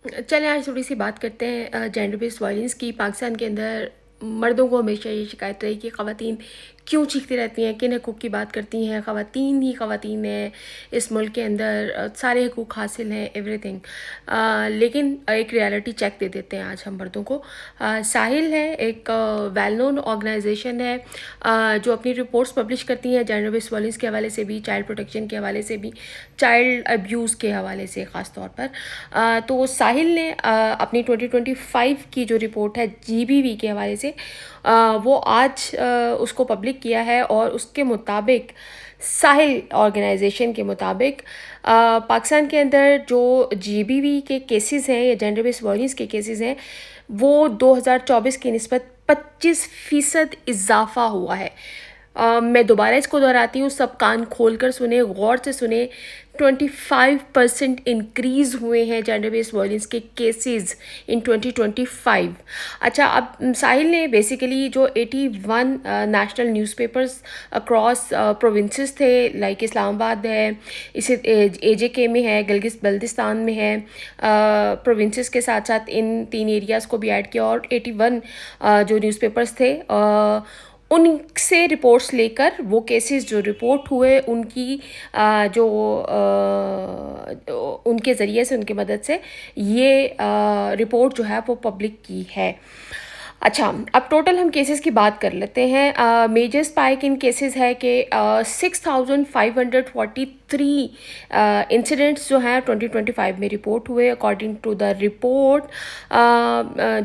चलें आज थोड़ी सी बात करते हैं जेंडर बेस्ड वायलेंस की। पाकिस्तान के अंदर मर्दों को हमेशा ये शिकायत रही कि ख़वातीन क्यों चीखती रहती हैं, किन हकूक़ की बात करती हैं, ख़वातीन ही ख़वातीन हैं इस मुल्क के अंदर, सारे हकूक़ हासिल हैं, एवरीथिंग। लेकिन एक रियलिटी चेक दे देते हैं आज हम मर्दों को। साहिल है, एक वेल नोन ऑर्गेनाइजेशन है जो अपनी रिपोर्ट्स पब्लिश करती हैं जेंडर बेस्ड वायलेंस के हवाले से भी, चाइल्ड प्रोटेक्शन के हवाले से भी, चाइल्ड अब्यूज़ के हवाले से ख़ास तौर पर। तो साहिल ने अपनी 2025 की जो रिपोर्ट है जीबीवी के हवाले से वो आज उसको पब्लिक किया है। और उसके मुताबिक, साहिल ऑर्गेनाइजेशन के मुताबिक, पाकिस्तान के अंदर जो जीबीवी के केसेस हैं या जेंडर बेस्ड वायलेंस के केसेस हैं वो 2024 की निस्बत 25% इजाफा हुआ है। मैं दोबारा इसको दोहराती हूँ, सब कान खोल कर सुने, गौर से सुने। 25% इंक्रीज़ हुए हैं जेंडर बेस्ड वायलेंस के केसेस इन 2025। अच्छा, अब साहिल ने बेसिकली जो 81 नेशनल न्यूज़पेपर्स अक्रॉस प्रोविंसेस थे, लाइक इस्लामाबाद है, इसे एजेके में है, गिलगित बल्तिस्तान में है, प्रोविंसेस के साथ साथ इन 3 एरियाज़ को भी ऐड किया, और 81 जो न्यूज़पेपर्स थे उनसे रिपोर्ट्स लेकर वो केसेस जो रिपोर्ट हुए उनकी जो उनके ज़रिए से, उनके मदद से ये रिपोर्ट जो है वो पब्लिक की है। अच्छा, अब टोटल हम केसेस की बात कर लेते हैं। मेजर स्पाइक इन केसेस है कि 6543 इंसिडेंट्स जो हैं 2025 में रिपोर्ट हुए। अकॉर्डिंग टू द रिपोर्ट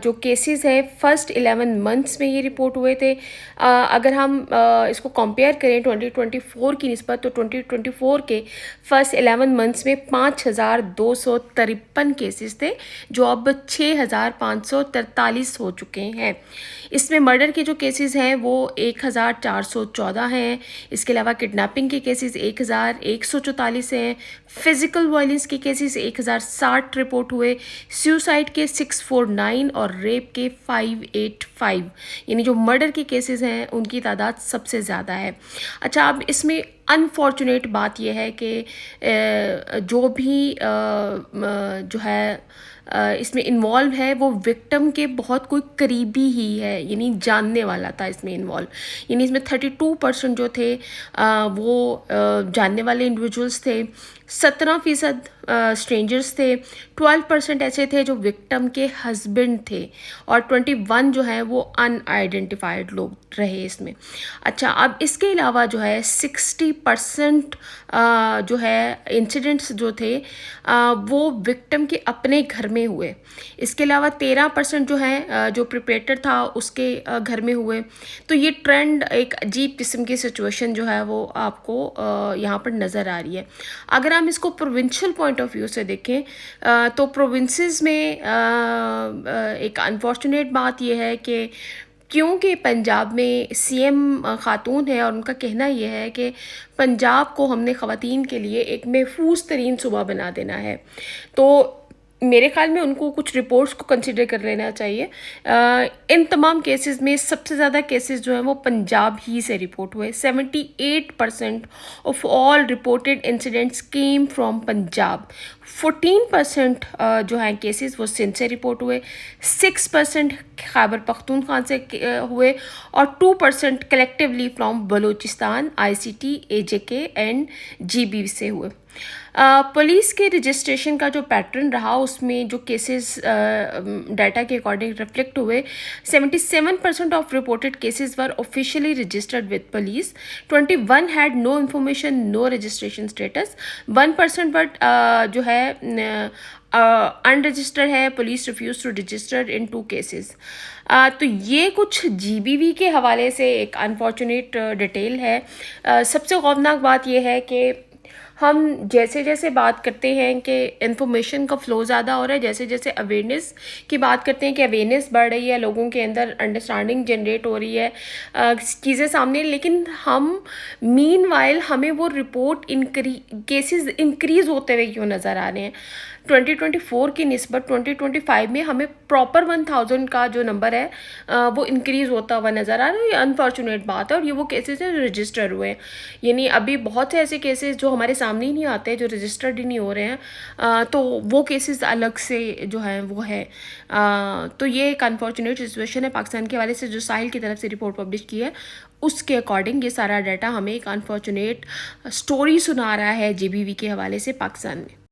जो केसेस है फर्स्ट 11 मंथ्स में ये रिपोर्ट हुए थे। अगर हम इसको कंपेयर करें 2024 की निस्बत, तो 2024 के फर्स्ट 11 मंथ्स में 5253 केसेस थे जो अब 6543 हो चुके हैं। इसमें मर्डर के जो केसेस हैं वो 1414 हैं। इसके अलावा किडनैपिंग के केसेस 1144 हैं। फिजिकल वायलेंस के केसेस 1060 रिपोर्ट हुए। सुसाइड के 649 और रेप के 585, यानी जो मर्डर के केसेस हैं उनकी तादाद सबसे ज़्यादा है। अच्छा, अब इसमें अनफॉर्चुनेट बात यह है कि जो भी जो है इसमें इन्वॉल्व है वो विक्टिम के बहुत कोई करीबी ही है, यानी जानने वाला था इसमें इन्वॉल्व। यानी इसमें 32% जो थे वो जानने वाले इंडिविजुअल्स थे, 17% स्ट्रेंजर्स थे, 12% ऐसे थे जो विक्टिम के हस्बैंड थे, और 21 जो है वो अनआइडेंटिफाइड लोग रहे इसमें। अच्छा, अब इसके अलावा जो है 60% जो है इंसिडेंट्स जो थे वो विक्टिम के अपने घर में हुए। इसके अलावा 13% जो है जो प्रिपेटर था उसके घर में हुए। तो ये ट्रेंड, एक अजीब किस्म की सिचुएशन जो है वो आपको यहाँ पर नज़र आ रही है। अगर हम इसको प्रोविंशियल पॉइंट ऑफ व्यू से देखें तो प्रोविंसेस में एक अनफॉर्चुनेट बात यह है कि क्योंकि पंजाब में सीएम खातून है और उनका कहना यह है कि पंजाब को हमने ख़वातीन के लिए एक महफूज तरीन सूबा बना देना है, तो मेरे ख्याल में उनको कुछ रिपोर्ट्स को कंसिडर कर लेना चाहिए। इन तमाम केसेस में सबसे ज़्यादा केसेस जो हैं वो पंजाब ही से रिपोर्ट हुए। 78% of all reported incidents came from Punjab. 14% जो हैं केसेस वो सिंध से रिपोर्ट हुए, 6% खैबर पख्तूनख्वा से हुए, और 2% collectively from Balochistan, ICT, AJK and GB से हुए। पुलिस के रजिस्ट्रेशन का जो पैटर्न रहा उसमें जो केसेस डाटा के अकॉर्डिंग रिफ्लेक्ट हुए, 77% of reported cases were officially registered with police, 21 had no information, no registration status, 1% but जो है अनरजिस्टर्ड है, police refuse to register in 2 cases. तो ये कुछ GBV के हवाले से एक अनफॉर्चुनेट डिटेल है। सबसे खौफनाक बात यह है कि हम जैसे जैसे बात करते हैं कि इन्फॉर्मेशन का फ़्लो ज़्यादा हो रहा है, जैसे जैसे अवेयरनेस की बात करते हैं कि अवेयरनेस बढ़ रही है, लोगों के अंदर अंडरस्टैंडिंग जनरेट हो रही है, चीज़ें सामने, लेकिन हम मीनवाइल हमें वो रिपोर्ट केसेस इंक्रीज़ होते हुए क्यों नज़र आ रहे हैं। 2024 की निस्बत 2025 में हमें प्रॉपर 1000 का जो नंबर है वो इंक्रीज़ होता हुआ नज़र आ रहा है। ये अनफॉर्चुनेट बात है और ये वो केसेस हैं जो रजिस्टर हुए हैं। यानी अभी बहुत से ऐसे केसेस जो हमारे सामने ही नहीं आते, जो रजिस्टर्ड ही नहीं हो रहे हैं, तो वो केसेस अलग से जो है वो है। तो ये एक अनफॉर्चुनेट सिचुएशन है पाकिस्तान के हवाले से। जो साहिल की तरफ से रिपोर्ट पब्लिश की है उसके अकॉर्डिंग ये सारा डाटा हमें एक अनफॉर्चुनेट स्टोरी सुना रहा है जेबीवी के हवाले से पाकिस्तान में।